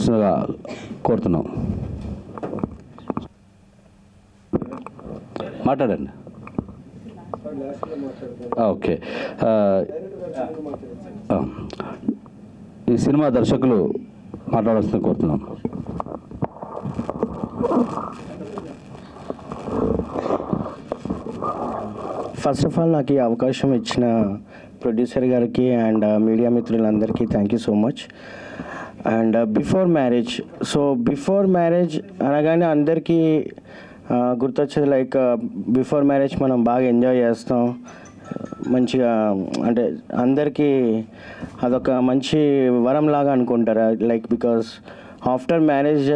మాట్లాడాల్సిందిగా కోరుతున్నాం. మాట్లాడండి. ఓకే, ఈ సినిమా దర్శకులు మాట్లాడాల్సిందిగా కోరుతున్నాం. ఫస్ట్ ఆఫ్ ఆల్ నాకు ఈ అవకాశం ఇచ్చిన ప్రొడ్యూసర్ గారికి అండ్ మీడియా మిత్రులందరికీ thank you so much. And before marriage అనగానే అందరికీ గుర్తొచ్చేది లైక్ బిఫోర్ మ్యారేజ్ మనం బాగా ఎంజాయ్ చేస్తాం, మంచిగా, అంటే అందరికీ అదొక మంచి వరం లాగా అనుకుంటారు. లైక్ బికాస్ ఆఫ్టర్ మ్యారేజ్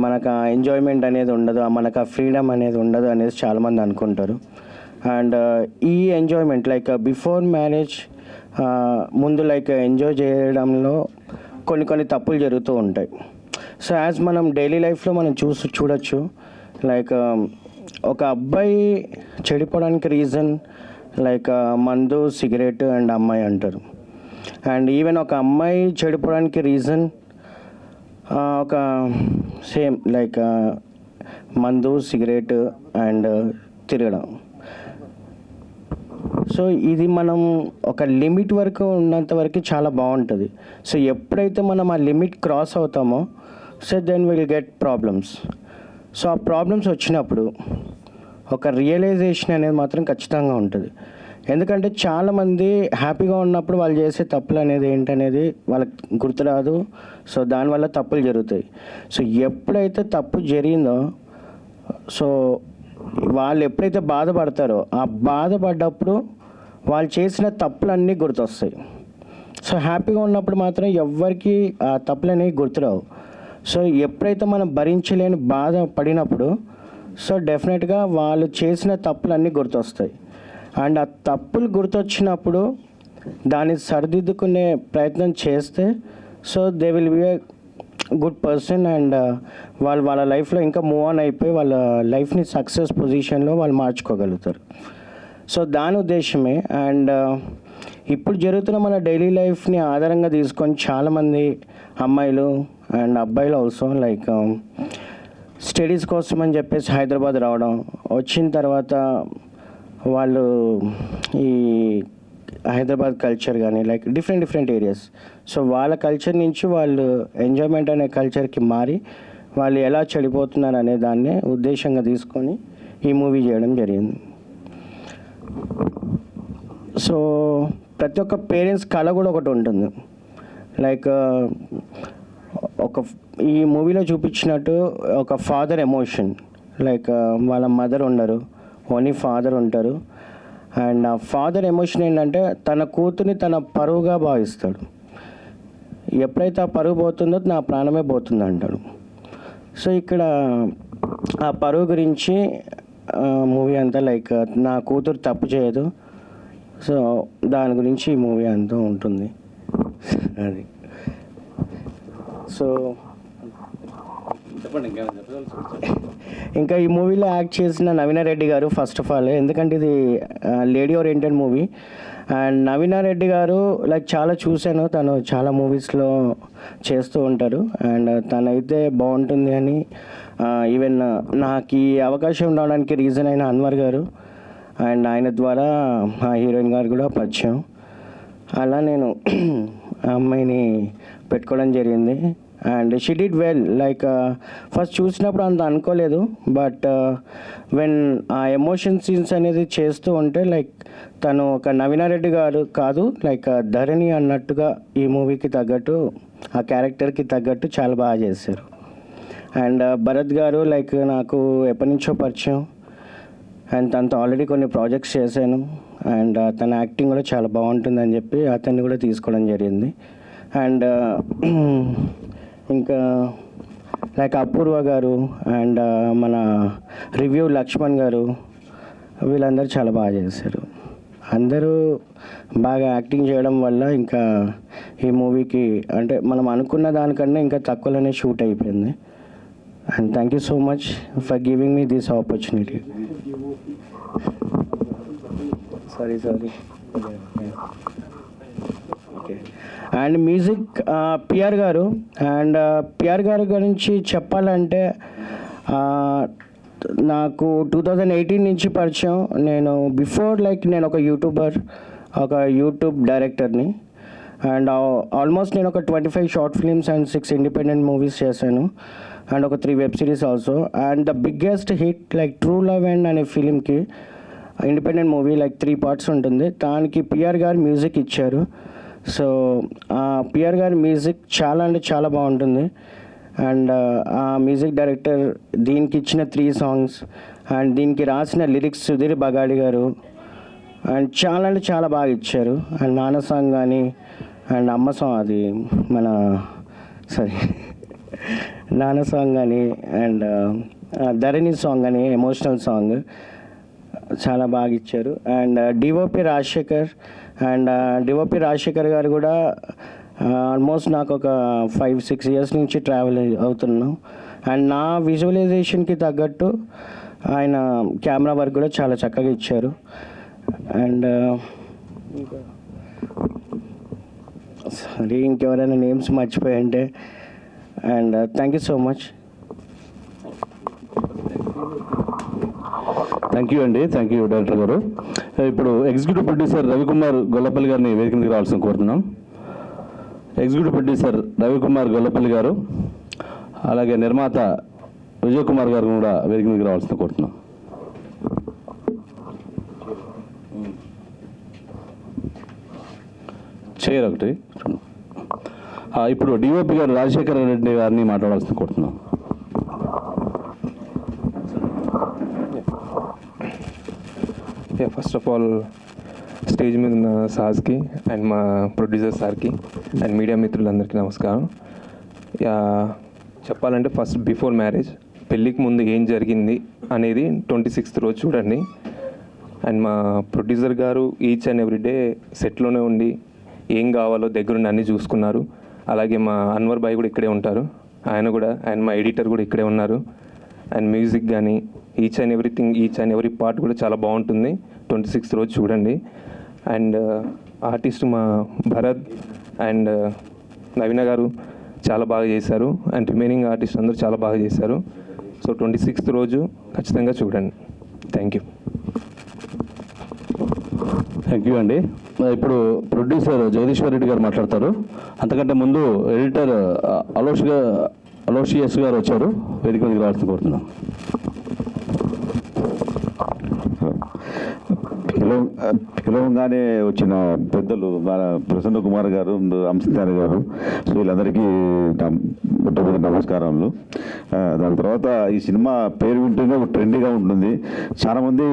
మనకు ఆ ఎంజాయ్మెంట్ అనేది ఉండదు, మనకు ఆ ఫ్రీడమ్ అనేది ఉండదు అనేది చాలామంది అనుకుంటారు. అండ్ ఈ ఎంజాయ్మెంట్ లైక్ బిఫోర్ మ్యారేజ్ ముందు లైక్ ఎంజాయ్ చేయడంలో కొన్ని తప్పులు జరుగుతూ ఉంటాయి. సో యాజ్ మనం డైలీ లైఫ్లో మనం చూడొచ్చు లైక్ ఒక అబ్బాయి చెడిపోవడానికి రీజన్ లైక్ మందు, సిగరెట్ అండ్ అమ్మాయి అంటారు. అండ్ ఈవెన్ ఒక అమ్మాయి చెడిపోవడానికి రీజన్ ఒక సేమ్ లైక్ మందు, సిగరెట్ అండ్ తిరగడం. సో ఇది మనం ఒక లిమిట్ వరకు ఉన్నంత వరకు చాలా బాగుంటుంది. సో ఎప్పుడైతే మనం ఆ లిమిట్ క్రాస్ అవుతామో so then will get problems. So ఆ ప్రాబ్లమ్స్ వచ్చినప్పుడు ఒక రియలైజేషన్ అనేది మాత్రం ఖచ్చితంగా ఉంటుంది. ఎందుకంటే చాలామంది హ్యాపీగా ఉన్నప్పుడు వాళ్ళు చేసే తప్పులు అనేది ఏంటనేది వాళ్ళకి గుర్తురాదు. సో దానివల్ల తప్పులు జరుగుతాయి. సో ఎప్పుడైతే తప్పు జరిగిందో సో వాళ్ళు ఎప్పుడైతే బాధపడతారో ఆ బాధపడ్డప్పుడు వాళ్ళు చేసిన తప్పులన్నీ గుర్తొస్తాయి. సో హ్యాపీగా ఉన్నప్పుడు మాత్రం ఎవ్వరికి ఆ తప్పులు అనేవి గుర్తురావు. సో ఎప్పుడైతే మనం భరించలేని బాధ పడినప్పుడు సో డెఫినెట్గా వాళ్ళు చేసిన తప్పులన్నీ గుర్తొస్తాయి. అండ్ ఆ తప్పులు గుర్తొచ్చినప్పుడు దాన్ని సరిదిద్దుకునే ప్రయత్నం చేస్తే so they will be a good person and వాళ్ళ లైఫ్లో ఇంకా మూవ్ ఆన్ అయిపోయి వాళ్ళ లైఫ్ని సక్సెస్ పొజిషన్లో వాళ్ళు మార్చుకోగలుగుతారు. సో దాని ఉద్దేశమే. అండ్ ఇప్పుడు జరుగుతున్న మన డైలీ లైఫ్ని ఆధారంగా తీసుకొని చాలామంది అమ్మాయిలు అండ్ అబ్బాయిలు ఆల్సో లైక్ స్టడీస్ కోసం అని చెప్పేసి హైదరాబాద్ రావడం, వచ్చిన తర్వాత వాళ్ళు ఈ హైదరాబాద్ కల్చర్ కానీ లైక్ డిఫరెంట్ ఏరియాస్ సో వాళ్ళ కల్చర్ నుంచి వాళ్ళు ఎంజాయ్మెంట్ అనే కల్చర్కి మారి వాళ్ళు ఎలా చెడిపోతున్నారు అనే దాన్ని ఉద్దేశంగా తీసుకొని ఈ మూవీ చేయడం జరిగింది. సో ప్రతి ఒక్క పేరెంట్స్ కళ కూడా ఒకటి ఉంటుంది. లైక్ ఈ మూవీలో చూపించినట్టు ఒక ఫాదర్ ఎమోషన్ లైక్ వాళ్ళ మదర్ ఉండరు, ఓన్లీ ఫాదర్ ఉంటారు. అండ్ ఆ ఫాదర్ ఎమోషన్ ఏంటంటే తన కూతుర్ని తన పరువుగా భావిస్తాడు. ఎప్పుడైతే ఆ పరువు పోతుందో నా ప్రాణమే పోతుంది అంటాడు. సో ఇక్కడ ఆ పరువు గురించి మూవీ అంతా లైక్ నా కూతురు తప్పు చేయదు, సో దాని గురించి ఈ మూవీ అంతా ఉంటుంది. అది సో చెప్పండి. ఇంకా ఈ మూవీలో యాక్ట్ చేసిన నవీనారెడ్డి గారు ఫస్ట్ ఆఫ్ ఆల్, ఎందుకంటే ఇది lady oriented movie. And Naveenareddy గారు లైక్ చాలా చూశాను, తను చాలా మూవీస్లో చేస్తూ ఉంటారు. అండ్ తనైతే బాగుంటుంది అని ఈవెన్ నాకు ఈ అవకాశం రావడానికి రీజన్ అయిన అన్వర్ గారు అండ్ ఆయన ద్వారా ఆ హీరోయిన్ గారు కూడా పరిచయం. అలా నేను ఆ అమ్మాయిని పెట్టుకోవడం జరిగింది. And she did well. Like first చూసినప్పుడు అంత అనుకోలేదు, బట్ వెన్ ఆ ఎమోషన్ సీన్స్ అనేది చేస్తూ ఉంటే లైక్ తను ఒక నవీనారెడ్డి గారు కాదు లైక్ ధరణి అన్నట్టుగా ఈ మూవీకి తగ్గట్టు ఆ క్యారెక్టర్కి తగ్గట్టు చాలా బాగా చేశారు. అండ్ భరత్ గారు లైక్ నాకు ఎప్పటి నుంచో పరిచయం అండ్ తనతో ఆల్రెడీ కొన్ని ప్రాజెక్ట్స్ చేశాను. అండ్ తన యాక్టింగ్ కూడా చాలా బాగుంటుందని చెప్పి అతన్ని కూడా తీసుకోవడం జరిగింది. అండ్ ఇంకా లైక్ అపూర్వ గారు అండ్ మన రివ్యూ లక్ష్మణ్ గారు వీళ్ళందరూ చాలా బాగా చేశారు. అందరూ బాగా యాక్టింగ్ చేయడం వల్ల ఇంకా ఈ మూవీకి అంటే మనం అనుకున్న దానికన్నా ఇంకా తక్కువలోనే షూట్ అయిపోయింది. And thank you so much for giving me this opportunity. Sorry okay. And music PR గారు. అండ్ పిఆర్ గారి గురించి చెప్పాలంటే నాకు 2018 నుంచి పరిచయం. నేను బిఫోర్ నేను ఒక యూట్యూబర్, ఒక యూట్యూబ్ డైరెక్టర్ని. అండ్ ఆల్మోస్ట్ నేను ఒక 25 short films and 6 independent movies చేశాను అండ్ ఒక 3 web series also. And the biggest hit true love and అనే ఫిలింకి ఇండిపెండెంట్ మూవీ 3 పార్ట్స్ ఉంటుంది. దానికి పిఆర్ గారు మ్యూజిక్ ఇచ్చారు. సో పిఆర్ గారి మ్యూజిక్ చాలా అంటే చాలా బాగుంటుంది. అండ్ ఆ మ్యూజిక్ డైరెక్టర్ దీనికి ఇచ్చిన 3 సాంగ్స్ అండ్ దీనికి రాసిన లిరిక్స్ సుధీర్ బగాడి గారు అండ్ చాలా అంటే చాలా బాగా ఇచ్చారు. అండ్ నాన్న సాంగ్ కానీ అండ్ అమ్మ సాంగ్, అది మన నాన్న సాంగ్ కానీ అండ్ ధరణి సాంగ్ కానీ ఎమోషనల్ సాంగ్ చాలా బాగా ఇచ్చారు. అండ్ డిఓపి రాజశేఖర్ గారు కూడా ఆల్మోస్ట్ నాకు ఒక 5-6 ఇయర్స్ నుంచి ట్రావెల్ అవుతున్నాం. అండ్ నా విజువలైజేషన్కి తగ్గట్టు ఆయన కెమెరా వర్క్ కూడా చాలా చక్కగా ఇచ్చారు. అండ్ సారీ ఇంకెవరైనా నేమ్స్ మర్చిపోయంటే. And thank you so much. Thank you అండి, థ్యాంక్ యూ డైరెక్టర్ గారు. ఇప్పుడు ఎగ్జిక్యూటివ్ ప్రొడ్యూసర్ రవికుమార్ గొల్లపల్లి గారిని వేదిక మీదకి రావాల్సిన కోరుతున్నాం. ఎగ్జిక్యూటివ్ ప్రొడ్యూసర్ రవికుమార్ గొల్లపల్లి గారు, అలాగే నిర్మాత విజయ్ కుమార్ గారు కూడా వేదిక మీదకి రావాల్సిన కోరుతున్నాం. చేయరు ఒకటి. ఇప్పుడు డిఓపి గారు రాజశేఖర రెడ్డి గారిని మాట్లాడాల్సిన కోరుతున్నాం. ఫస్ట్ ఆఫ్ ఆల్ స్టేజ్ మీద ఉన్న సార్స్కి అండ్ మా ప్రొడ్యూసర్ సార్కి అండ్ మీడియా మిత్రులందరికీ నమస్కారం. చెప్పాలంటే ఫస్ట్ బిఫోర్ మ్యారేజ్, పెళ్ళికి ముందు ఏం జరిగింది అనేది 26th రోజు చూడండి. అండ్ మా ప్రొడ్యూసర్ గారు ఈచ్ అండ్ ఎవ్రీ డే సెట్లోనే ఉండి ఏం కావాలో దగ్గరుండి అన్నీ చూసుకున్నారు. అలాగే మా అన్వర్ భాయ్ కూడా ఇక్కడే ఉంటారు, ఆయన మా ఎడిటర్ కూడా ఇక్కడే ఉన్నారు. అండ్ మ్యూజిక్ కానీ ఈచ్ అండ్ ఎవ్రీ పార్ట్ కూడా చాలా బాగుంటుంది. 26th రోజు చూడండి. అండ్ ఆర్టిస్ట్ మా భరత్ అండ్ నవీన గారు చాలా బాగా చేశారు. అండ్ రిమైనింగ్ ఆర్టిస్ట్ అందరూ చాలా బాగా చేశారు. సో 26th రోజు ఖచ్చితంగా చూడండి. Thank you. థ్యాంక్ యూ అండి. ఇప్పుడు ప్రొడ్యూసర్ జగదీశ్వర్ రెడ్డి గారు మాట్లాడతారు. అంతకంటే ముందు ఎడిటర్ అలోషియస్ గారు వచ్చారు, వేదిక మీదకి రావాల్సిన కోరుతున్నాం. పిలవంగానే వచ్చిన పెద్దలు మన ప్రసన్న కుమార్ గారు, అంశధారి గారు, సో వీళ్ళందరికీ నమస్కారములు. దాని తర్వాత ఈ సినిమా పేరు వింటూనే ఒక ట్రెండీగా ఉంటుంది. చాలామంది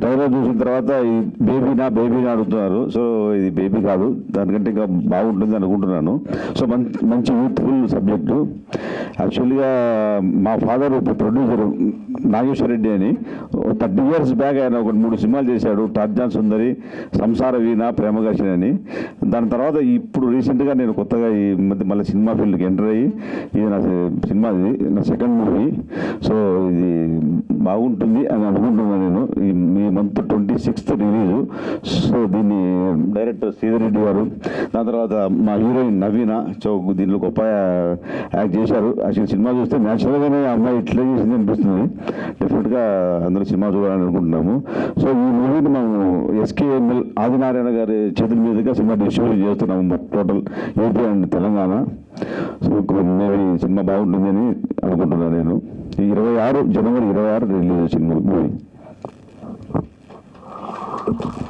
ట్రైలర్ చూసిన తర్వాత ఈ బేబీనా అడుగుతున్నారు. సో ఇది బేబీ కాదు, దానికంటే ఇంకా బాగుంటుంది అనుకుంటున్నాను. సో మంచి యూత్ఫుల్ సబ్జెక్టు. యాక్చువల్గా మా ఫాదర్ ప్రొడ్యూసర్ నాగేశ్వర రెడ్డి అని 30 years బ్యాక్ ఆయన ఒక 3 సినిమాలు చేశాడు. టార్జాన్ సుందరి, సంసార వీణ, ప్రేమఘర్షణ అని. దాని తర్వాత ఇప్పుడు రీసెంట్గా నేను కొత్తగా ఈ మధ్య మళ్ళీ సినిమా ఫీల్డ్కి ఎంటర్ అయ్యి ఇది నా సినిమా, ఇది నా సెకండ్ మూవీ. సో ఇది బాగుంటుంది అని అనుకుంటున్నాను నేను. ఈ మంత్ 26th రిలీజు. సో దీన్ని డైరెక్టర్ శ్రీధర్ రెడ్డి గారు, దాని తర్వాత మా హీరోయిన్ నవీన, సో దీనిలో గొప్ప యాక్ట్ చేశారు. యాక్చువల్ సినిమా చూస్తే న్యాచురల్గానే అమ్మాయి ఇట్లా చేసింది అనిపిస్తుంది. డెఫినెట్గా అందరూ సినిమా చూడాలని అనుకుంటున్నాము. సో ఈ మూవీని మేము ఎస్కేఎంఎల్ ఆదినారాయణ గారి చేతుల మీదుగా సినిమా డిస్ట్రిబ్యూట్ చేస్తున్నాము, total AP and Telangana. So ఈ సినిమా బాగుంటుందని అనుకుంటున్నాను నేను. జనవరి 26 రిలీజ్ వచ్చింది మూవీ.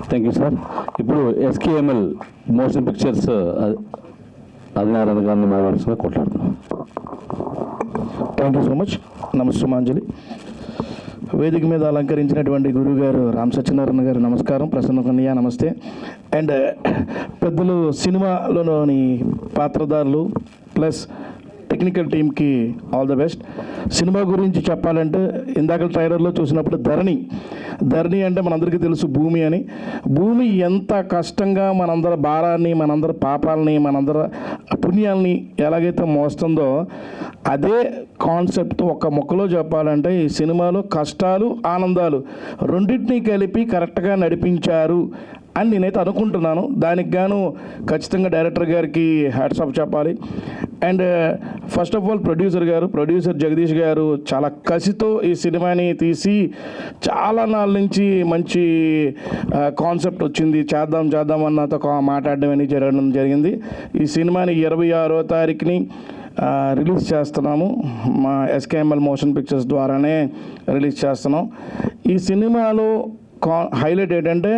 Thank you sir. ఇప్పుడు ఎస్కేఎంఎల్ మోషన్ పిక్చర్స్ ఆదినారాయణ గారిని మాట్లాడుతున్నా కొట్లాడుతున్నాం. Thank you so much. నమస్తే మాంజలి. వేదిక మీద అలంకరించినటువంటి గురువు గారు రామ్ సత్యనారాయణ గారు నమస్కారం. ప్రసన్న కన్య నమస్తే. అండ్ పెద్దలు, సినిమాలోని పాత్రధారులు ప్లస్ టెక్నికల్ టీమ్కి ఆల్ ద బెస్ట్. సినిమా గురించి చెప్పాలంటే ఇందాక ట్రైలర్లో చూసినప్పుడు ధరణి అంటే మనందరికీ తెలుసు భూమి అని. భూమి ఎంత కష్టంగా మనందరి భారాన్ని, మనందరి పాపాలని, మనందరి పుణ్యాలని ఎలాగైతే మోస్తుందో అదే కాన్సెప్ట్ ఒక మొక్కలో చెప్పాలంటే ఈ సినిమాలో కష్టాలు ఆనందాలు రెండింటినీ కలిపి కరెక్ట్గా నడిపించారు అని నేనైతే అనుకుంటున్నాను. దానికి గాను ఖచ్చితంగా డైరెక్టర్ గారికి హ్యాట్స్ ఆఫ్ చెప్పాలి. And first of all producer Jagadish గారు చాలా కసితో ఈ సినిమాని తీసి చాలా నాళ్ళ నుంచి మంచి కాన్సెప్ట్ వచ్చింది, చేద్దాం అన్నతో మాట్లాడడం అనేది జరగడం జరిగింది. ఈ సినిమాని 26వ తారీఖుని రిలీజ్ చేస్తున్నాము. మా ఎస్కేఎంఎల్ మోషన్ పిక్చర్స్ ద్వారానే రిలీజ్ చేస్తున్నాం. ఈ సినిమాలో హైలైట్ ఏంటంటే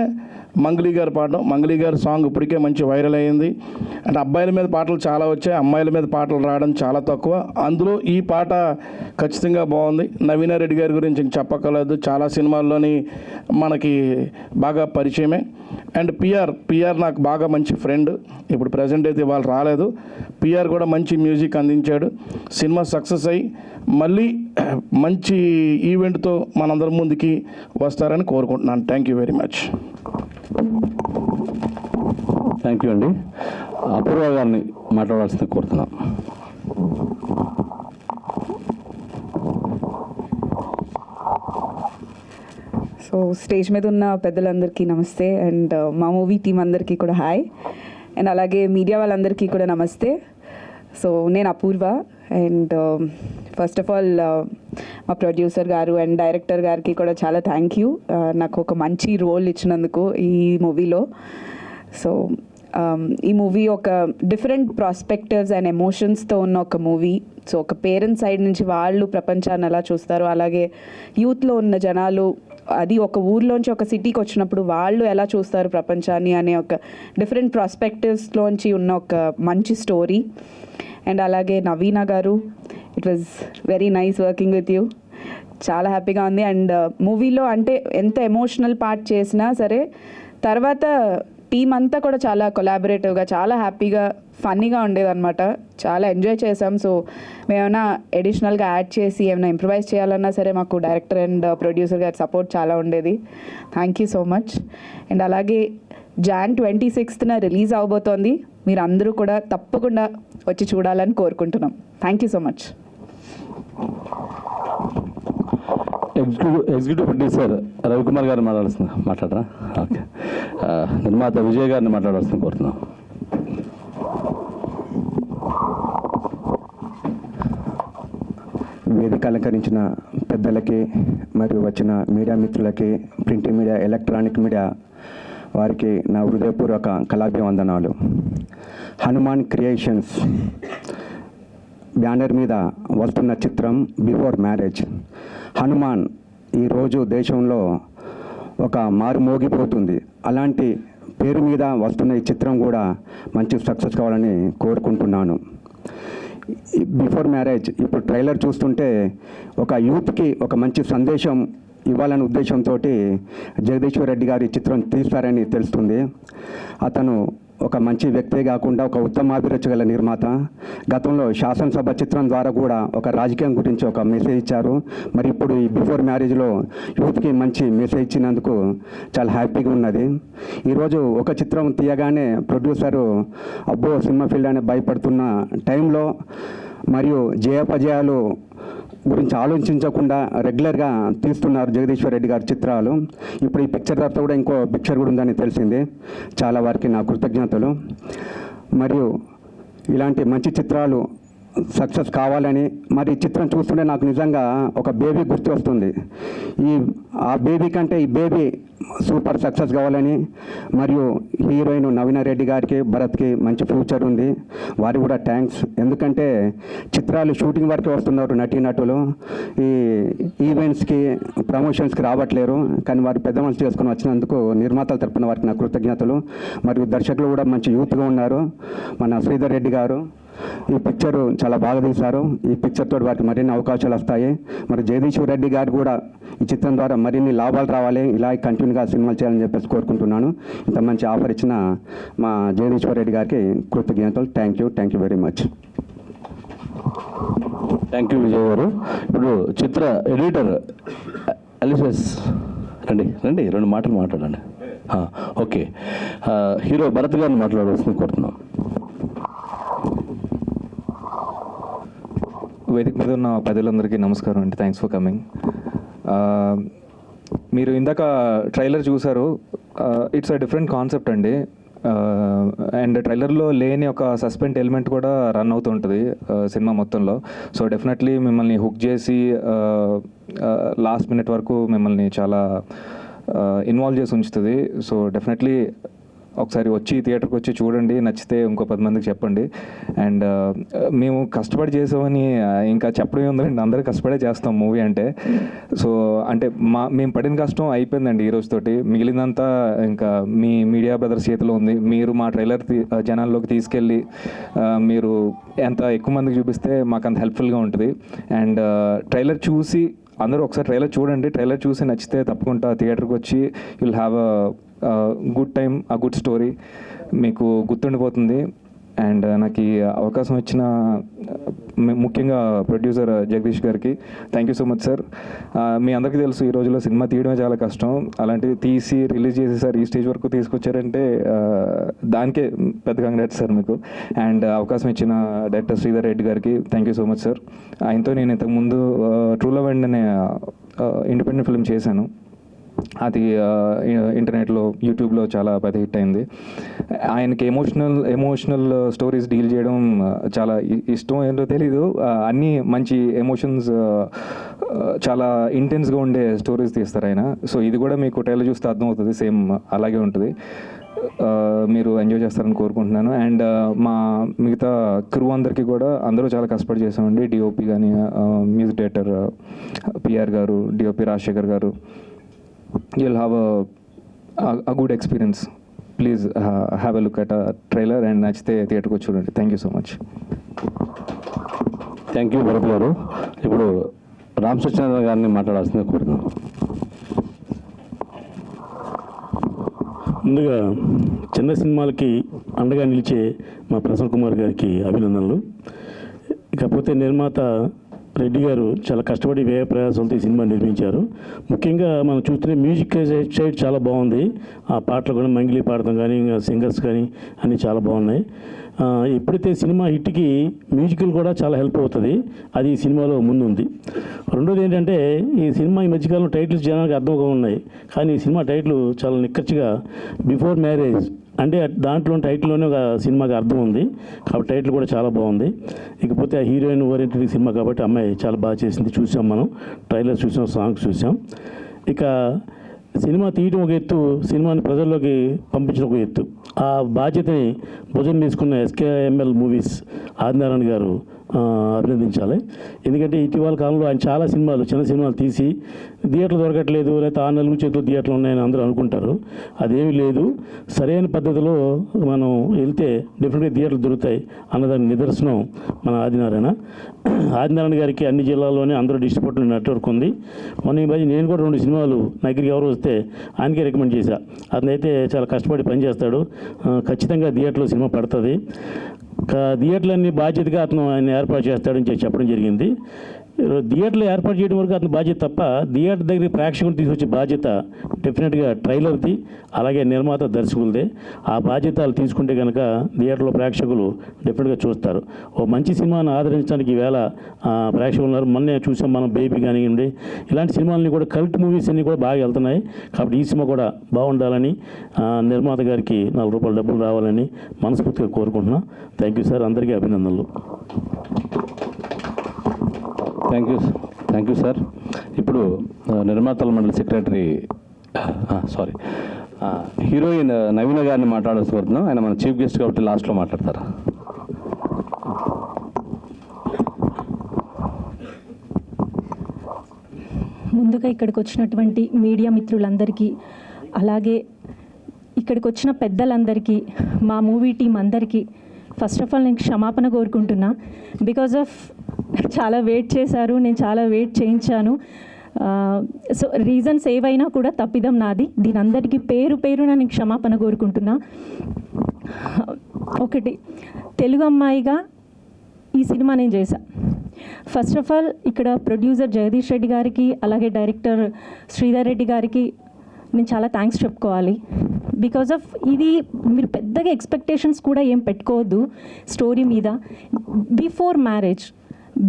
మంగ్లీ గారు పాడడం. మంగ్లీ గారి సాంగ్ ఇప్పటికే మంచి వైరల్ అయ్యింది. అంటే అబ్బాయిల మీద పాటలు చాలా వచ్చాయి, అమ్మాయిల మీద పాటలు రావడం చాలా తక్కువ. అందులో ఈ పాట ఖచ్చితంగా బాగుంది. నవీనారెడ్డి గారి గురించి ఇంక చెప్పక్కర్లేదు, చాలా సినిమాల్లోని మనకి బాగా పరిచయమే. అండ్ పిఆర్ నాకు బాగా మంచి ఫ్రెండ్. ఇప్పుడు ప్రజెంట్ అయితే వాళ్ళు రాలేదు. పిఆర్ కూడా మంచి మ్యూజిక్ అందించాడు. సినిమా సక్సెస్ అయ్యి మళ్ళీ మంచి ఈవెంట్తో మనందరం ముందుకి వస్తారని కోరుకుంటున్నాను. Thank you very much. Thank you అండి. అపూర్వ గారిని మాట్లాడాల్సింది కోరుతున్నాం. సో స్టేజ్ మీద ఉన్న పెద్దలందరికీ నమస్తే, అండ్ మా మూవీ టీం అందరికీ కూడా హాయ్, అండ్ అలాగే మీడియా వాళ్ళందరికీ కూడా నమస్తే. సో నేను అపూర్వ, అండ్ ఫస్ట్ ఆఫ్ ఆల్ మా ప్రొడ్యూసర్ గారు అండ్ డైరెక్టర్ గారికి కూడా చాలా థ్యాంక్ యూ, నాకు ఒక మంచి రోల్ ఇచ్చినందుకు ఈ మూవీలో. సో ఈ మూవీ ఒక డిఫరెంట్ ప్రాస్పెక్టివ్స్ అండ్ ఎమోషన్స్తో ఉన్న ఒక మూవీ. సో ఒక పేరెంట్స్ సైడ్ నుంచి వాళ్ళు ప్రపంచాన్ని ఎలా చూస్తారో, అలాగే యూత్లో ఉన్న జనాలు అది ఒక ఊర్లోంచి ఒక సిటీకి వచ్చినప్పుడు వాళ్ళు ఎలా చూస్తారు ప్రపంచాన్ని అనే ఒక డిఫరెంట్ ప్రాస్పెక్టివ్స్లోంచి ఉన్న ఒక మంచి స్టోరీ. అండ్ అలాగే నవీనా గారు, it was very nice working with you, చాలా హ్యాపీగా ఉంది. అండ్ మూవీలో అంటే ఎంత ఎమోషనల్ పార్ట్ చేసినా సరే తర్వాత టీం అంతా కూడా చాలా కొలాబరేటివ్గా, చాలా హ్యాపీగా, ఫన్నీగా ఉండేదన్నమాట. చాలా ఎంజాయ్ చేసాం. సో మేమైనా అడిషనల్గా యాడ్ చేసి ఏమైనా ఇంప్రవైజ్ చేయాలన్నా సరే మాకు డైరెక్టర్ అండ్ ప్రొడ్యూసర్ గారి సపోర్ట్ చాలా ఉండేది. Thank you so much. And అలాగే Jan 26th రిలీజ్ అవబోతోంది. మీరు అందరూ కూడా తప్పకుండా వచ్చి చూడాలని కోరుకుంటున్నాం. Thank you so much. Executive producer Ravikumar గారు మాట్లాడరా? ఓకే. నిర్మాత విజయ్ గారిని మాట్లాడాల్సింది కోరుతున్నాం. వేదిక అలంకరించిన పెద్దలకి మరియు వచ్చిన మీడియా మిత్రులకి, ప్రింట్ మీడియా, ఎలక్ట్రానిక్ మీడియా వారికి నా హృదయపూర్వక కళాభివందనాలు. హనుమాన్ క్రియేషన్స్ బ్యానర్ మీద వస్తున్న చిత్రం బిఫోర్ మ్యారేజ్. హనుమాన్ ఈరోజు దేశంలో ఒక మారుమోగిపోతుంది. అలాంటి పేరు మీద వస్తున్న ఈ చిత్రం కూడా మంచి సక్సెస్ కావాలని కోరుకుంటున్నాను. బిఫోర్ మ్యారేజ్ ఇప్పుడు ట్రైలర్ చూస్తుంటే ఒక యూత్కి ఒక మంచి సందేశం ఇవ్వాలనే ఉద్దేశంతో జగదీశ్వర్ రెడ్డి గారు ఈ చిత్రం తీస్తారని తెలుస్తుంది. అతను ఒక మంచి వ్యక్తే కాకుండా ఒక ఉత్తమాభిరుచి గల నిర్మాత. గతంలో శాసనసభ చిత్రం ద్వారా కూడా ఒక రాజకీయం గురించి ఒక మెసేజ్ ఇచ్చారు. మరి ఇప్పుడు ఈ బిఫోర్ మ్యారేజ్లో యూత్కి మంచి మెసేజ్ ఇచ్చినందుకు చాలా హ్యాపీగా ఉన్నది. ఈరోజు ఒక చిత్రం తీయగానే ప్రొడ్యూసరు అబ్బో సినిమా ఫీల్డ్ అనే భయపడుతున్న టైంలో మరియు జయాపజయాలు గురించి ఆలోచించకుండా రెగ్యులర్గా తీస్తున్నారు జగదీశ్వర్ రెడ్డి గారి చిత్రాలు. ఇప్పుడు ఈ పిక్చర్ తర్వాత కూడా ఇంకో పిక్చర్ కూడా ఉందని తెలిసింది. చాలా వారికి నా కృతజ్ఞతలు. మరియు ఇలాంటి మంచి చిత్రాలు సక్సెస్ కావాలని, మరి ఈ చిత్రం చూస్తుంటే నాకు నిజంగా ఒక బేబీ గుర్తు వస్తుంది. ఆ బేబీ కంటే ఈ బేబీ సూపర్ సక్సెస్ కావాలని, మరియు హీరోయిన్ నవీనారెడ్డి గారికి, భరత్కి మంచి ఫ్యూచర్ ఉంది. వారికి కూడా థ్యాంక్స్. ఎందుకంటే చిత్రాలు షూటింగ్ వరకే వస్తున్నారు నటీనటులు, ఈ ఈవెంట్స్కి ప్రమోషన్స్కి రావట్లేరు. కానీ వారు పెద్ద మనసు చేసుకుని వచ్చినందుకు నిర్మాతల తరపున వారికి నా కృతజ్ఞతలు. మరియు దర్శకులు కూడా మంచి యూత్గా ఉన్నారు. మన శ్రీధర్ రెడ్డి గారు ఈ పిక్చరు చాలా బాగా తీశారు. ఈ పిక్చర్ తోటి వారికి మరిన్ని అవకాశాలు వస్తాయి. మరి జగదీశ్వర్ రెడ్డి గారు కూడా ఈ చిత్రం ద్వారా మరిన్ని లాభాలు రావాలి, ఇలా కంటిన్యూగా సినిమాలు చేయాలని చెప్పేసి కోరుకుంటున్నాను. ఇంత మంచి ఆఫర్ ఇచ్చిన మా జగదీశ్వర్ రెడ్డి గారికి కృతజ్ఞతలు. Thank you very much. Thank you Vijay గారు. ఇప్పుడు చిత్ర ఎడిటర్ అలిసెస్ రండి 2 మాటలు మాట్లాడండి. ఓకే. హీరో భరత్ గారిని మాట్లాడవలసింది కోరుతున్నాం. వేదిక మీద ఉన్న పెద్దలందరికీ నమస్కారం అండి. Thanks for coming. మీరు ఇందాక ట్రైలర్ చూసారు. ఇట్స్ అ డిఫరెంట్ కాన్సెప్ట్ అండి. అండ్ ట్రైలర్లో లేని ఒక సస్పెండ్ ఎలిమెంట్ కూడా రన్ అవుతుంటుంది సినిమా మొత్తంలో. సో డెఫినెట్లీ మిమ్మల్ని హుక్ చేసి లాస్ట్ మినిట్ వరకు మిమ్మల్ని చాలా ఇన్వాల్వ్ చేసి ఉంచుతుంది. సో డెఫినెట్లీ ఒకసారి వచ్చి థియేటర్కి వచ్చి చూడండి, నచ్చితే ఇంకో 10 మందికి చెప్పండి. అండ్ మేము కష్టపడి చేసామని ఇంకా చెప్పడం ఉందండి, అందరూ కష్టపడే చేస్తాం మూవీ అంటే. సో అంటే మేము పడిన కష్టం అయిపోయిందండి ఈ రోజుతోటి. మిగిలిందంతా ఇంకా మీ మీడియా బ్రదర్స్ చేతిలో ఉంది. మీరు మా ట్రైలర్ జనాల్లోకి తీసుకెళ్ళి మీరు ఎంత ఎక్కువ మందికి చూపిస్తే మాకు అంత హెల్ప్ఫుల్గా ఉంటుంది. అండ్ ట్రైలర్ చూసి అందరూ ఒకసారి ట్రైలర్ చూడండి. ట్రైలర్ చూసి నచ్చితే తప్పకుండా థియేటర్కి వచ్చి you'll have a good time, a good story, మీకు గుర్తుండిపోతుంది. అండ్ నాకు ఈ అవకాశం ఇచ్చిన ముఖ్యంగా ప్రొడ్యూసర్ జగదీష్ గారికి thank you so much sir. మీ అందరికీ తెలుసు ఈ రోజుల్లో సినిమా తీయడమే చాలా కష్టం, అలాంటిది తీసి రిలీజ్ చేసేసారు, ఈ స్టేజ్ వరకు తీసుకొచ్చారంటే దానికే పెద్ద కంగ్రాట్స్ సార్ మీకు. అండ్ అవకాశం ఇచ్చిన డైరెక్టర్ శ్రీధర్ రెడ్డి గారికి thank you so much sir. ఆయనతో నేను ఇంతకుముందు ట్రూ లవ్ అండ్ అనే ఇండిపెండెంట్ ఫిల్మ్ చేశాను. అది ఇంటర్నెట్లో యూట్యూబ్లో చాలా పెద్ద హిట్ అయింది. ఆయనకి ఎమోషనల్ స్టోరీస్ డీల్ చేయడం చాలా ఇష్టం, ఏంటో తెలీదు. అన్నీ మంచి ఎమోషన్స్, చాలా ఇంటెన్స్గా ఉండే స్టోరీస్ తీస్తారు ఆయన. సో ఇది కూడా మీకు ట్రైలర్ చూస్తే అర్థమవుతుంది, సేమ్ అలాగే ఉంటుంది. మీరు ఎంజాయ్ చేస్తారని కోరుకుంటున్నాను. అండ్ మా మిగతా క్రూ అందరికీ కూడా అందరూ చాలా కష్టపడి చేసామండి. డిఓపి కానీ, మ్యూజిక్ డైరెక్టర్ పిఆర్ గారు, డిఓపి రాజశేఖర్ గారు. You'll have a good experience. Please have a look at a trailer and నచ్చితే థియేటర్కి వచ్చి చూడండి. Thank you so much. Thank you Bharat గారు. ఇప్పుడు రామ్ సత్యనారాయణ గారిని మాట్లాడాల్సిందిగా కోరుతున్నాను. ముందుగా చిన్న సినిమాలకి అండగా నిలిచే మా ప్రసన్న కుమార్ గారికి అభినందనలు. ఇకపోతే నిర్మాత రెడ్డి గారు చాలా కష్టపడి వ్యయ ప్రయాసాలతో ఈ సినిమా నిర్మించారు. ముఖ్యంగా మనం చూస్తున్న మ్యూజిక్ సైడ్ చాలా బాగుంది. ఆ పాటలు కూడా మంగిలి పాడతాం కానీ, సింగర్స్ కానీ అన్నీ చాలా బాగున్నాయి. ఎప్పుడైతే సినిమా హిట్కి మ్యూజికల్ కూడా చాలా హెల్ప్ అవుతుంది, అది ఈ సినిమాలో ముందుంది. రెండోది ఏంటంటే ఈ సినిమా ఈ మధ్యకాలంలో టైటిల్స్ జనానికి అర్థంగా ఉన్నాయి, కానీ ఈ సినిమా టైటిల్ చాలా నిక్కచ్చిగా బిఫోర్ మ్యారేజ్ అంటే దాంట్లో టైటిల్లోనే ఒక సినిమాకి అర్థం ఉంది, కాబట్టి టైటిల్ కూడా చాలా బాగుంది. ఇకపోతే ఆ హీరోయిన్ ఓరియంటెడ్ సినిమా కాబట్టి అమ్మాయి చాలా బాగా చేసింది, చూసాం మనం ట్రైలర్ చూసాం, సాంగ్స్ చూసాం. ఇక సినిమా తీయడం ఒక ఎత్తు, సినిమాని ప్రజల్లోకి పంపించడం ఒక ఎత్తు. ఆ బాధ్యతని భుజం తీసుకున్న ఎస్కేఎంఎల్ మూవీస్ ఆదినారాయణ గారు అభినందించాలి. ఎందుకంటే ఇటీవల కాలంలో ఆయన చాలా సినిమాలు, చిన్న సినిమాలు తీసి థియేటర్లు దొరకట్లేదు, లేకపోతే 6 నెలల చేతులు థియేటర్లు ఉన్నాయని అందరూ అనుకుంటారు. అదేమీ లేదు, సరైన పద్ధతిలో మనం వెళ్తే డెఫినెట్గా థియేటర్లు దొరుకుతాయి అన్నదానికి నిదర్శనం మన ఆదినారాయణ గారికి అన్ని జిల్లాల్లోనే అందరూ డిస్ట్రిబ్యూటర్ నెట్వర్క్ ఉంది. మొన్న ఈ మధ్య నేను కూడా 2 సినిమాలు దగ్గరికి ఎవరు వస్తే ఆయనకే రికమెండ్ చేశా. అతనైతే చాలా కష్టపడి పనిచేస్తాడు, ఖచ్చితంగా థియేటర్లో సినిమా పడుతుంది. థియేటర్లన్నీ బాధ్యతగా ఆయన ఏర్పాటు చేస్తాడని చెప్పడం జరిగింది. థియేటర్లు ఏర్పాటు చేయడం వరకు అతని బాధ్యత తప్ప థియేటర్ దగ్గర ప్రేక్షకులు తీసుకొచ్చే బాధ్యత డెఫినెట్గా ట్రైలర్ది, అలాగే నిర్మాత దర్శకులదే. ఆ బాధ్యతలు తీసుకుంటే కనుక థియేటర్లో ప్రేక్షకులు డెఫినెట్గా చూస్తారు. ఓ మంచి సినిమాను ఆదరించడానికి ఈవేళ ప్రేక్షకులు ఉన్నారు. మొన్నే చూసాం మనం బేబీ కానివ్వండి, ఇలాంటి సినిమాలని కూడా కల్ట్ మూవీస్ అన్నీ కూడా బాగా వెళ్తున్నాయి. కాబట్టి ఈ సినిమా కూడా బాగుండాలని, నిర్మాత గారికి 4 రూపాయల డబ్బులు రావాలని మనస్ఫూర్తిగా కోరుకుంటున్నాం. థ్యాంక్ యూ సార్, అందరికీ అభినందనలు. Thank you sir. ఇప్పుడు నిర్మాతల మండలి సెక్రటరీ హీరోయిన్ నవీన గారిని మాట్లాడాల్సి కోరుతున్నాం. ఆయన మన చీఫ్ గెస్ట్ కాబట్టి లాస్ట్లో మాట్లాడతారు. ముందుగా ఇక్కడికి వచ్చినటువంటి మీడియా మిత్రులందరికీ, అలాగే ఇక్కడికి వచ్చిన పెద్దలందరికీ, మా మూవీ టీం అందరికీ ఫస్ట్ ఆఫ్ ఆల్ నేను క్షమాపణ కోరుకుంటున్నా. బికాజ్ ఆఫ్ చాలా వెయిట్ చేశారు, నేను చాలా వెయిట్ చేయించాను. సో రీజన్స్ ఏవైనా కూడా తప్పిదం నాది. దీని అందరికీ పేరున నేను క్షమాపణ కోరుకుంటున్నా. ఒకటి, తెలుగు అమ్మాయిగా ఈ సినిమా నేను చేశా. ఫస్ట్ ఆఫ్ ఆల్ ఇక్కడ ప్రొడ్యూసర్ జగదీష్ రెడ్డి గారికి, అలాగే డైరెక్టర్ శ్రీధర్ రెడ్డి గారికి నేను చాలా థ్యాంక్స్ చెప్పుకోవాలి. బికాజ్ ఆఫ్ ఇది మీరు పెద్దగా ఎక్స్పెక్టేషన్స్ కూడా ఏం పెట్టుకోవద్దు స్టోరీ మీద. బిఫోర్ మ్యారేజ్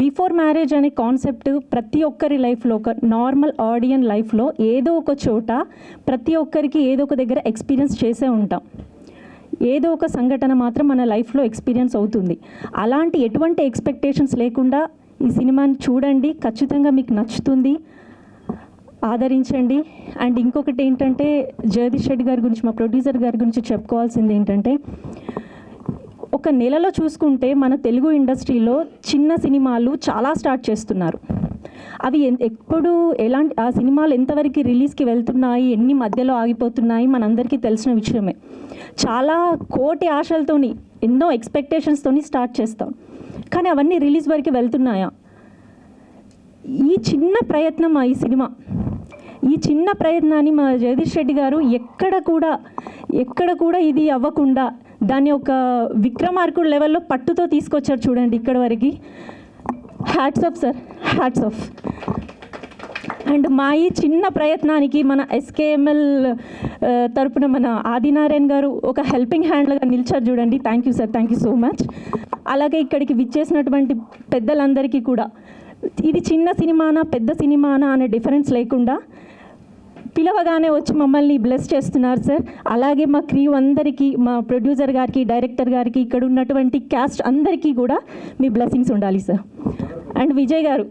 బిఫోర్ మ్యారేజ్ అనే కాన్సెప్ట్ ప్రతి ఒక్కరి లైఫ్లో, ఒక నార్మల్ ఆడియన్ లైఫ్లో ఏదో ఒక చోట ప్రతి ఒక్కరికి ఏదో ఒక దగ్గర ఎక్స్పీరియన్స్ చేసే ఉంటాం. ఏదో ఒక సంఘటన మాత్రం మన లైఫ్లో ఎక్స్పీరియన్స్ అవుతుంది. అలాంటి ఎటువంటి ఎక్స్పెక్టేషన్స్ లేకుండా ఈ సినిమాని చూడండి, ఖచ్చితంగా మీకు నచ్చుతుంది, ఆదరించండి. అండ్ ఇంకొకటి ఏంటంటే, జగదీష్ రెడ్డి గారి గురించి, మా ప్రొడ్యూసర్ గారి గురించి చెప్పుకోవాల్సింది ఏంటంటే, ఒక నెలలో చూసుకుంటే మన తెలుగు ఇండస్ట్రీలో చిన్న సినిమాలు చాలా స్టార్ట్ చేస్తున్నారు. అవి ఎప్పుడు ఎలాంటి, ఆ సినిమాలు ఎంతవరకు రిలీజ్కి వెళ్తున్నాయి, ఎన్ని మధ్యలో ఆగిపోతున్నాయి మనందరికీ తెలిసిన విషయమే. చాలా కోటి ఆశలతోని, ఎన్నో ఎక్స్పెక్టేషన్స్తోని స్టార్ట్ చేస్తాం, కానీ అవన్నీ రిలీజ్ వరకు వెళ్తున్నాయా? ఈ చిన్న ప్రయత్నం, ఈ సినిమా, ఈ చిన్న ప్రయత్నాన్ని మా జగదీష్ రెడ్డి గారు ఎక్కడ కూడా ఇది అవ్వకుండా దాన్ని ఒక విక్రమార్కుడు లెవెల్లో పట్టుతో తీసుకొచ్చారు చూడండి ఇక్కడ వరకు. Hats off sir, hats off. And మా ఈ చిన్న ప్రయత్నానికి మన ఎస్కేఎంఎల్ తరపున మన ఆదినారాయణ గారు ఒక హెల్పింగ్ హ్యాండ్గా నిలిచారు చూడండి. Thank you sir, thank you so much. అలాగే ఇక్కడికి విచ్చేసినటువంటి పెద్దలందరికీ కూడా, ఇది చిన్న సినిమానా పెద్ద సినిమానా అనే డిఫరెన్స్ లేకుండా పిలవగానే వచ్చి మమ్మల్ని బ్లెస్ చేస్తున్నారు సార్. అలాగే మా క్రూ అందరికీ, మా ప్రొడ్యూసర్ గారికి, డైరెక్టర్ గారికి, ఇక్కడ ఉన్నటువంటి క్యాస్ట్ అందరికీ కూడా మీ బ్లెస్సింగ్స్ ఉండాలి సార్. అండ్ విజయ్ గారు,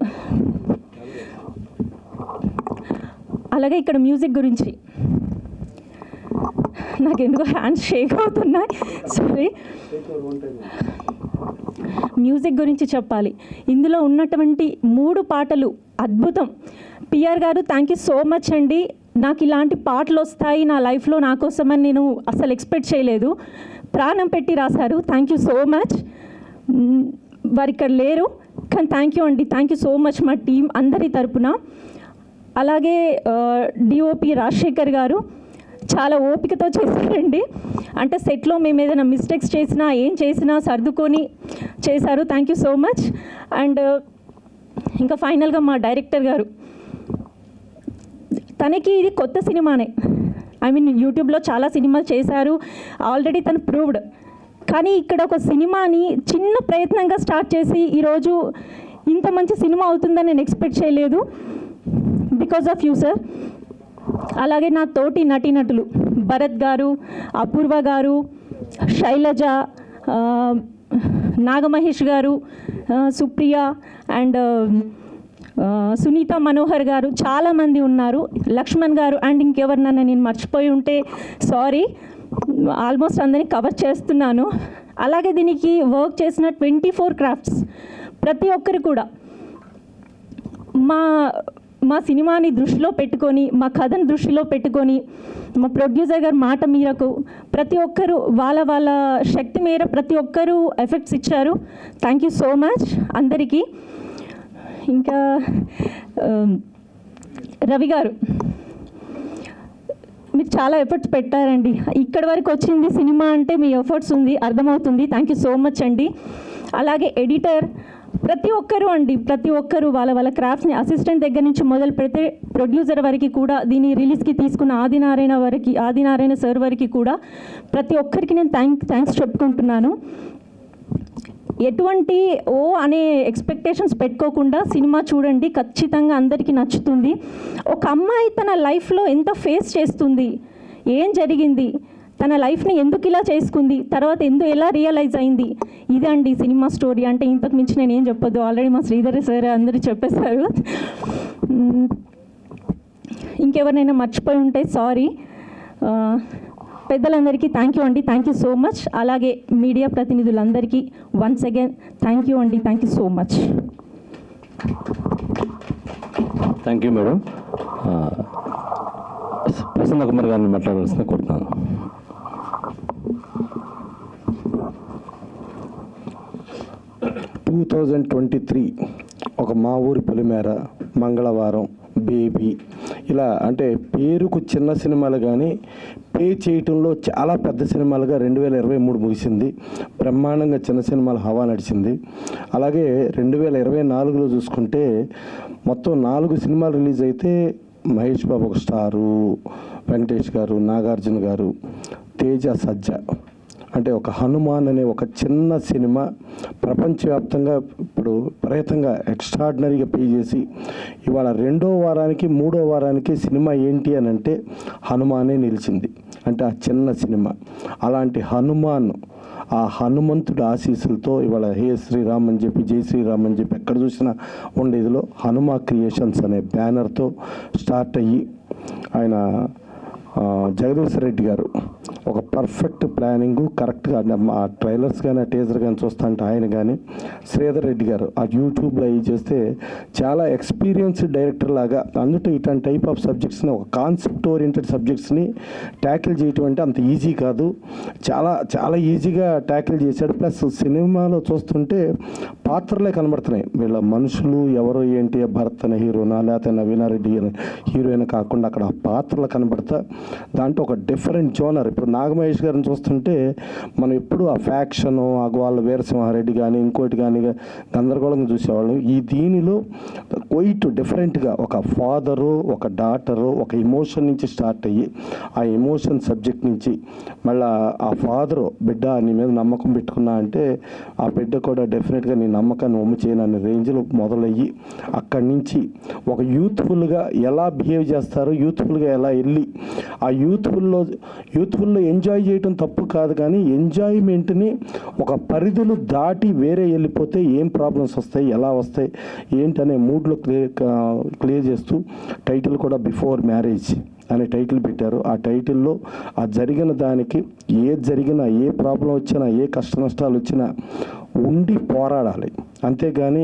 అలాగే ఇక్కడ మ్యూజిక్ గురించి నాకు ఎందుకో హ్యాండ్స్ షేక్ అవుతున్నాయి, సారీ. మ్యూజిక్ గురించి చెప్పాలి. ఇందులో ఉన్నటువంటి 3 పాటలు అద్భుతం. పిఆర్ గారు, థ్యాంక్ యూ సో మచ్ అండి. నాకు ఇలాంటి పాటలు వస్తాయి నా లైఫ్లో నా కోసమని నేను అసలు ఎక్స్పెక్ట్ చేయలేదు. ప్రాణం పెట్టి రాశారు. Thank you so much. వారు ఇక్కడ లేరు కానీ థ్యాంక్ యూ అండి, థ్యాంక్ యూ సో మచ్ మా టీం అందరి తరపున. అలాగే డిఓపి రాజశేఖర్ గారు చాలా ఓపికతో చేశారండి. అంటే సెట్లో మేము ఏదైనా మిస్టేక్స్ చేసినా, ఏం చేసినా సర్దుకొని చేశారు. Thank you so much. And ఇంకా ఫైనల్గా మా డైరెక్టర్ గారు, తనకి ఇది కొత్త సినిమానే. ఐ మీన్ యూట్యూబ్లో చాలా సినిమాలు చేశారు, ఆల్రెడీ తను ప్రూవ్డ్. కానీ ఇక్కడ ఒక సినిమాని చిన్న ప్రయత్నంగా స్టార్ట్ చేసి ఈరోజు ఇంత మంచి సినిమా అవుతుందని నేను ఎక్స్పెక్ట్ చేయలేదు. Because of you sir. అలాగే నా తోటి నటీనటులు భరత్ గారు, అపూర్వ గారు, శైలజ, నాగమహేష్ గారు, సుప్రియ అండ్ సునీత మనోహర్ గారు, చాలామంది ఉన్నారు, లక్ష్మణ్ గారు. అండ్ ఇంకెవరినన్నా నేను మర్చిపోయి ఉంటే సారీ, ఆల్మోస్ట్ అందరినీ కవర్ చేస్తున్నాను. అలాగే దీనికి వర్క్ చేసిన 24 క్రాఫ్ట్స్ ప్రతి ఒక్కరు కూడా మా సినిమాని దృష్టిలో పెట్టుకొని, మా కథను దృష్టిలో పెట్టుకొని, మా ప్రొడ్యూసర్ గారు మాట మేరకు ప్రతి ఒక్కరు వాళ్ళ శక్తి మేర ప్రతి ఒక్కరూ ఎఫెక్ట్స్ ఇచ్చారు. థ్యాంక్ యూ సో మచ్ అందరికీ. ఇంకా రవి గారు, మీరు చాలా ఎఫర్ట్స్ పెట్టారండి. ఇక్కడి వరకు వచ్చింది సినిమా అంటే మీ ఎఫర్ట్స్ ఉంది, అర్థమవుతుంది. థ్యాంక్ యూ సో మచ్ అండి. అలాగే ఎడిటర్, ప్రతి ఒక్కరు అండి, ప్రతి ఒక్కరు వాళ్ళ క్రాఫ్ట్స్ని, అసిస్టెంట్ దగ్గర నుంచి మొదలు పెడితే ప్రొడ్యూసర్ వరకు కూడా, దీని రిలీజ్కి తీసుకున్న ఆదినారాయణ సార్ వరకు కూడా ప్రతి ఒక్కరికి నేను థ్యాంక్స్ చెప్పుకుంటున్నాను. ఎటువంటి అనే ఎక్స్పెక్టేషన్స్ పెట్టుకోకుండా సినిమా చూడండి, ఖచ్చితంగా అందరికీ నచ్చుతుంది. ఒక అమ్మాయి తన లైఫ్లో ఎంత ఫేస్ చేస్తుంది, ఏం జరిగింది, తన లైఫ్ని ఎందుకు ఇలా చేసుకుంది, తర్వాత ఎలా రియలైజ్ అయింది, ఇదే అండి సినిమా స్టోరీ. అంటే ఇంతకు మించి నేను ఏం చెప్పొద్దు, ఆల్రెడీ మా శ్రీధర్ సార్ అందరూ చెప్పేశారు. ఇంకెవరినైనా మర్చిపోయి ఉంటే సారీ. పెద్దలందరికీ థ్యాంక్ యూ అండి, థ్యాంక్ యూ సో మచ్. అలాగే మీడియా ప్రతినిధులందరికీ వన్స్ అగైన్ థ్యాంక్ యూ అండి, thank you so much. Thank you madam. Prasanna Kumar గారిని మాట్లాడాల్సింది కోరుతున్నాను. ఒక మా ఊరి పొలిమేర, మంగళవారం, బేబీ, ఇలా అంటే పేరుకు చిన్న సినిమాలు కానీ పే చేయటంలో చాలా పెద్ద సినిమాలుగా 2023 ముగిసింది. బ్రహ్మాండంగా చిన్న సినిమాల హవా నడిచింది. అలాగే 2024లో చూసుకుంటే మొత్తం 4 సినిమాలు రిలీజ్ అయితే మహేష్ బాబు ఒక స్టారు, వెంకటేష్ గారు, నాగార్జున గారు, తేజ, సజ్జ, అంటే ఒక హనుమాన్ అనే ఒక చిన్న సినిమా ప్రపంచవ్యాప్తంగా ఇప్పుడు విపరీతంగా ఎక్స్ట్రాడినరీగా పే చేసి ఇవాళ 2వ వారానికి 3వ వారానికి సినిమా ఏంటి అని అంటే హనుమానే నిలిచింది. అంటే ఆ చిన్న సినిమా అలాంటి హనుమాన్, ఆ హనుమంతుడి ఆశీస్సులతో ఇవాళ హే శ్రీరామ్ అని చెప్పి జై శ్రీరామ్ అని చెప్పి ఎక్కడ చూసినా ఉండేదిలో హనుమా క్రియేషన్స్ అనే బ్యానర్తో స్టార్ట్ అయ్యి ఆయన జగదీష్ రెడ్డి గారు ఒక పర్ఫెక్ట్ ప్లానింగు కరెక్ట్గా ఆ ట్రైలర్స్ కానీ ఆ టీజర్ కానీ చూస్తుంటే ఆయన కానీ శ్రీధర్ రెడ్డి గారు ఆ యూట్యూబ్లో అవి చేస్తే చాలా ఎక్స్పీరియన్స్డ్ డైరెక్టర్ లాగా అందులో ఇట్లాంటి టైప్ ఆఫ్ సబ్జెక్ట్స్ని ఒక కాన్సెప్ట్ ఓరియంటెడ్ సబ్జెక్ట్స్ని ట్యాకిల్ చేయటం అంటే అంత ఈజీ కాదు, చాలా చాలా ఈజీగా ట్యాకిల్ చేశాడు. ప్లస్ సినిమాలో చూస్తుంటే పాత్రలే కనబడుతున్నాయి, వీళ్ళ మనుషులు ఎవరు ఏంటి, భరత్ అనే హీరోనా లేకపోతే నవీనారెడ్డి హీరోయిన్ కాకుండా అక్కడ పాత్రలు కనబడతా దాంట్లో ఒక డిఫరెంట్ జోనర్. ఇప్పుడు నాగమహేష్ గారిని చూస్తుంటే మనం ఎప్పుడు ఆ ఫ్యాక్షను వాళ్ళ వీరసింహారెడ్డి కానీ ఇంకోటి కానీ గందరగోళంగా చూసేవాళ్ళం. ఈ దీనిలో క్వైట్ డిఫరెంట్గా ఒక ఫాదరు ఒక డాటరు ఒక ఎమోషన్ నుంచి స్టార్ట్ అయ్యి ఆ ఎమోషన్ సబ్జెక్ట్ నుంచి మళ్ళీ ఆ ఫాదరు బిడ్డ నీ మీద నమ్మకం పెట్టుకున్నా అంటే ఆ బిడ్డ కూడా డెఫినెట్గా నీ నమ్మకాన్ని ఒమ్ము చేయననే రేంజ్లో మొదలయ్యి అక్కడి నుంచి ఒక యూత్ఫుల్గా ఎలా బిహేవ్ చేస్తారు, యూత్ఫుల్గా ఎలా వెళ్ళి ఆ యూత్ఫుల్లో ఎంజాయ్ చేయటం తప్పు కాదు, కానీ ఎంజాయ్మెంట్ని ఒక పరిధులు దాటి వేరే వెళ్ళిపోతే ఏం ప్రాబ్లమ్స్ వస్తాయి, ఎలా వస్తాయి ఏంటనే మూడ్లో క్లియర్ చేస్తూ టైటిల్ కూడా బిఫోర్ మ్యారేజ్ అనే టైటిల్ పెట్టారు. ఆ టైటిల్లో ఆ జరిగిన దానికి ఏది జరిగినా ఏ ప్రాబ్లం వచ్చినా ఏ కష్ట నష్టాలు వచ్చినా ఉండి పోరాడాలి, అంతేగాని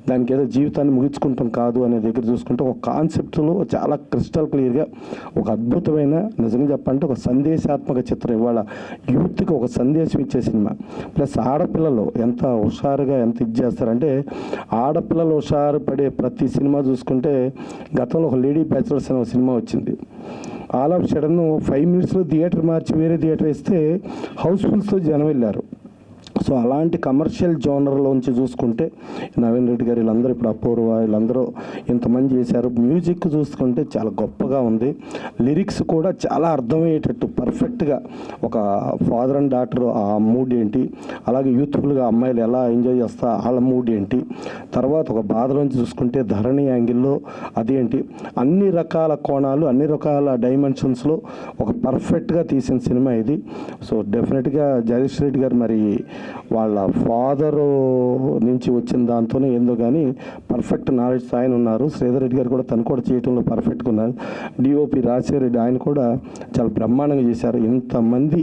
దానికి ఏదో జీవితాన్ని ముగించుకుంటాం కాదు అనే దగ్గర చూసుకుంటే ఒక కాన్సెప్ట్లో చాలా క్రిస్టల్ క్లియర్గా ఒక అద్భుతమైన నిజంగా చెప్పాలంటే ఒక సందేశాత్మక చిత్రం. ఇవాళ యూత్కి ఒక సందేశం ఇచ్చే సినిమా. ప్లస్ ఆడపిల్లలు ఎంత హుషారుగా ఎంత ఇది చేస్తారంటే ఆడపిల్లలు హుషారు పడే ప్రతి సినిమా చూసుకుంటే గతంలో ఒక లేడీ బ్యాచులర్స్ అనే ఒక సినిమా వచ్చింది. ఆల్ ఆఫ్ సడన్ 5 మినిట్స్లో థియేటర్ మార్చి వేరే థియేటర్ ఇస్తే హౌస్ఫుల్స్తో జనం వెళ్ళారు. సో అలాంటి కమర్షియల్ జోనర్లోంచి చూసుకుంటే నవీన్ రెడ్డి గారు వీళ్ళందరూ ఇప్పుడు అపూర్వ వీళ్ళందరూ ఇంతమంది చేశారు. మ్యూజిక్ చూసుకుంటే చాలా గొప్పగా ఉంది, లిరిక్స్ కూడా చాలా అర్థమయ్యేటట్టు పర్ఫెక్ట్గా ఒక ఫాదర్ అండ్ డాటర్ ఆ మూడ్ ఏంటి, అలాగే యూత్ఫుల్గా అమ్మాయిలు ఎలా ఎంజాయ్ చేస్తా వాళ్ళ మూడ్ ఏంటి, తర్వాత ఒక బాధలోంచి చూసుకుంటే ధరణి యాంగిల్లో అదేంటి, అన్ని రకాల కోణాలు అన్ని రకాల డైమెన్షన్స్లో ఒక పర్ఫెక్ట్గా తీసిన సినిమా ఇది. సో డెఫినెట్గా జగదీష్ రెడ్డి గారు మరి వాళ్ళ ఫాదరు నుంచి వచ్చిన దాంతోనే ఏందో కానీ పర్ఫెక్ట్ నాలెడ్జ్ ఆయన ఉన్నారు. శ్రీధర్ రెడ్డి గారు కూడా తను కూడా చేయటంలో పర్ఫెక్ట్గా ఉన్నారు. డిఓపి రాజశేఖర రెడ్డి ఆయన కూడా చాలా బ్రహ్మాండంగా చేశారు. ఇంతమంది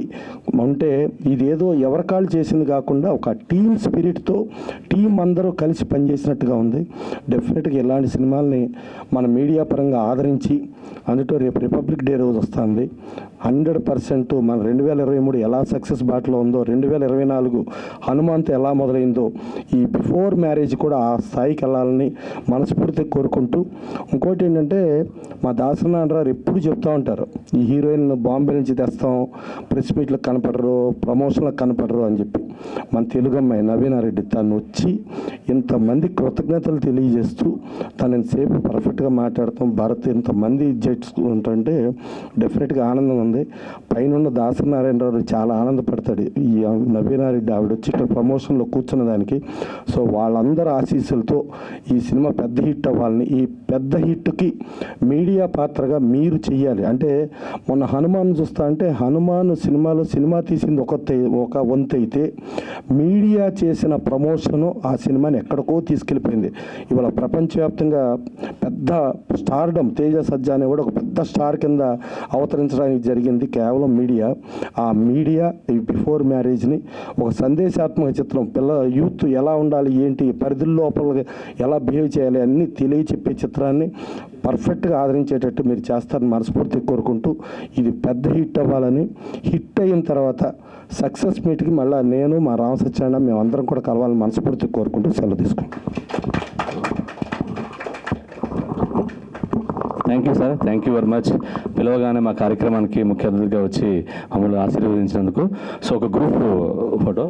ఉంటే ఇదేదో ఎవరికాళ్ళు చేసింది కాకుండా ఒక టీమ్ స్పిరిట్తో టీం అందరూ కలిసి పనిచేసినట్టుగా ఉంది. డెఫినెట్గా ఇలాంటి సినిమాల్ని మన మీడియా పరంగా ఆదరించి అందులో రేపు రిపబ్లిక్ డే రోజు వస్తుంది 100% మన 2023 ఎలా సక్సెస్ బాటలో ఉందో 2024 హనుమాన్తో ఎలా మొదలైందో ఈ బిఫోర్ మ్యారేజ్ కూడా ఆ స్థాయికి వెళ్ళాలని మనస్ఫూర్తిగా కోరుకుంటూ, ఇంకోటి ఏంటంటే మా దాసనారాయణ ఎప్పుడు చెప్తూ ఉంటారు ఈ హీరోయిన్ బాంబే నుంచి తెస్తాం, ప్రెస్ మీట్లకు కనపడరు, ప్రమోషన్లకు కనపడరు అని చెప్పి. మన తెలుగు అమ్మాయి నవీనారెడ్డి తను వచ్చి ఇంతమంది కృతజ్ఞతలు తెలియజేస్తూ తనని సేపు పర్ఫెక్ట్గా మాట్లాడతాం, భరత్ ఇంతమంది చేసుకుంటుంటే డెఫినెట్గా ఆనందం ఉంది. పైన దాసనారాయణరావు చాలా ఆనందపడతాడు ఈ నవీనారెడ్డి ఆవిడ వచ్చి ఇక్కడ ప్రమోషన్లో కూర్చున్న దానికి. సో వాళ్ళందరూ ఆశీస్సులతో ఈ సినిమా పెద్ద హిట్ అవ్వాలని, ఈ పెద్ద హిట్కి మీడియా పాత్రగా మీరు చెయ్యాలి. అంటే మొన్న హనుమాన్ చూస్తా అంటే హనుమాన్ సినిమాలో సినిమా తీసింది ఒక వంతు అయితే మీడియా చేసిన ప్రమోషను ఆ సినిమాని ఎక్కడికో తీసుకెళ్ళిపోయింది. ఇవాళ ప్రపంచవ్యాప్తంగా పెద్ద స్టార్డమ్ తేజ సజ్జా అనే కూడా ఒక పెద్ద స్టార్ కింద అవతరించడానికి జరిగింది కేవలం మీడియా. ఆ మీడియా ఈ బిఫోర్ మ్యారేజ్ని ఒక సందేశాత్మక చిత్రం, యూత్ ఎలా ఉండాలి ఏంటి పరిధుల లోపల ఎలా బిహేవ్ చేయాలి అన్నీ తెలియచెప్పే చిత్రాన్ని పర్ఫెక్ట్గా ఆదరించేటట్టు మీరు చేస్తారని మనస్ఫూర్తిగా కోరుకుంటూ ఇది పెద్ద హిట్ అవ్వాలని, హిట్ అయిన తర్వాత సక్సెస్ మీట్కి మళ్ళీ నేను మా రామసత్యనారాయణ మేమందరం కూడా కలవాలని మనస్ఫూర్తిగా కోరుకుంటూ సెలవు తీసుకుంటాం. Thank you sir, thank you very much. పిలవగానే మా కార్యక్రమానికి ముఖ్య అతిథిగా వచ్చి మమ్మల్ని ఆశీర్వదించినందుకు. సో ఒక గ్రూప్ ఫోటో